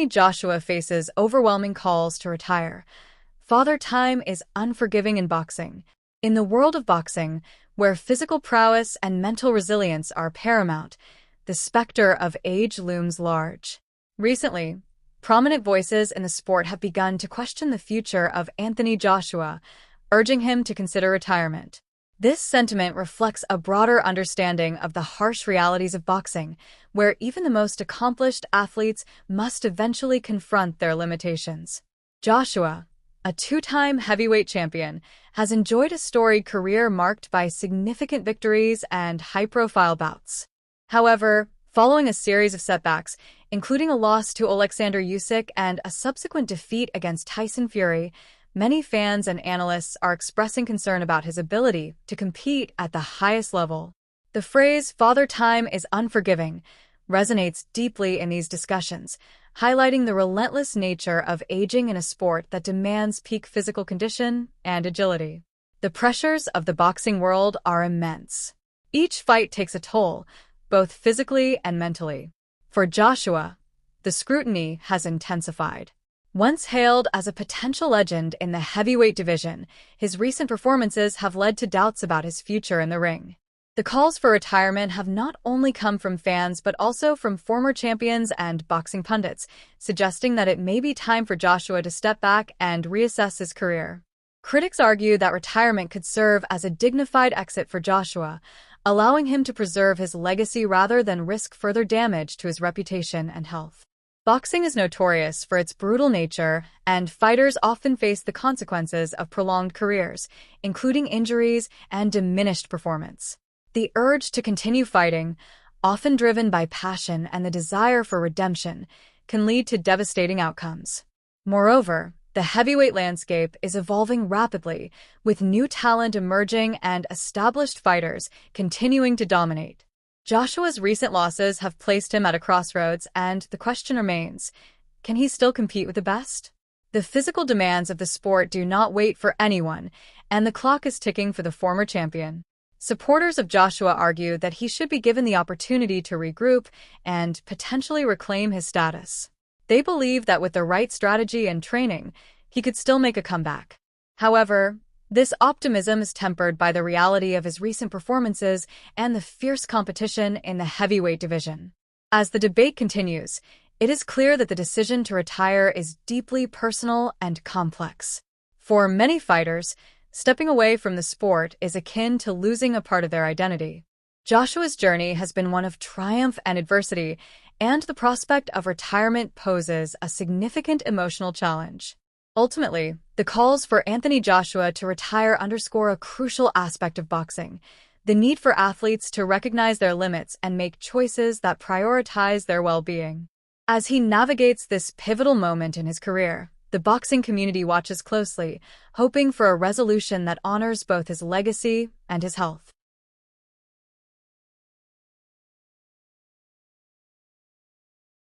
Anthony Joshua faces overwhelming calls to retire. Father Time is unforgiving in boxing. In the world of boxing, where physical prowess and mental resilience are paramount, the specter of age looms large. Recently, prominent voices in the sport have begun to question the future of Anthony Joshua, urging him to consider retirement. This sentiment reflects a broader understanding of the harsh realities of boxing, where even the most accomplished athletes must eventually confront their limitations. Joshua, a two-time heavyweight champion, has enjoyed a storied career marked by significant victories and high-profile bouts. However, following a series of setbacks, including a loss to Alexander Usyk and a subsequent defeat against Tyson Fury, many fans and analysts are expressing concern about his ability to compete at the highest level. The phrase "Father Time is unforgiving" resonates deeply in these discussions, highlighting the relentless nature of aging in a sport that demands peak physical condition and agility. The pressures of the boxing world are immense. Each fight takes a toll, both physically and mentally. For Joshua, the scrutiny has intensified. Once hailed as a potential legend in the heavyweight division, his recent performances have led to doubts about his future in the ring. The calls for retirement have not only come from fans but also from former champions and boxing pundits, suggesting that it may be time for Joshua to step back and reassess his career. Critics argue that retirement could serve as a dignified exit for Joshua, allowing him to preserve his legacy rather than risk further damage to his reputation and health. Boxing is notorious for its brutal nature, and fighters often face the consequences of prolonged careers, including injuries and diminished performance. The urge to continue fighting, often driven by passion and the desire for redemption, can lead to devastating outcomes. Moreover, the heavyweight landscape is evolving rapidly, with new talent emerging and established fighters continuing to dominate. Joshua's recent losses have placed him at a crossroads, and the question remains, can he still compete with the best? The physical demands of the sport do not wait for anyone, and the clock is ticking for the former champion. Supporters of Joshua argue that he should be given the opportunity to regroup and potentially reclaim his status. They believe that with the right strategy and training, he could still make a comeback. However, this optimism is tempered by the reality of his recent performances and the fierce competition in the heavyweight division. As the debate continues, it is clear that the decision to retire is deeply personal and complex. For many fighters, stepping away from the sport is akin to losing a part of their identity. Joshua's journey has been one of triumph and adversity, and the prospect of retirement poses a significant emotional challenge. Ultimately, the calls for Anthony Joshua to retire underscore a crucial aspect of boxing: the need for athletes to recognize their limits and make choices that prioritize their well-being. As he navigates this pivotal moment in his career, the boxing community watches closely, hoping for a resolution that honors both his legacy and his health.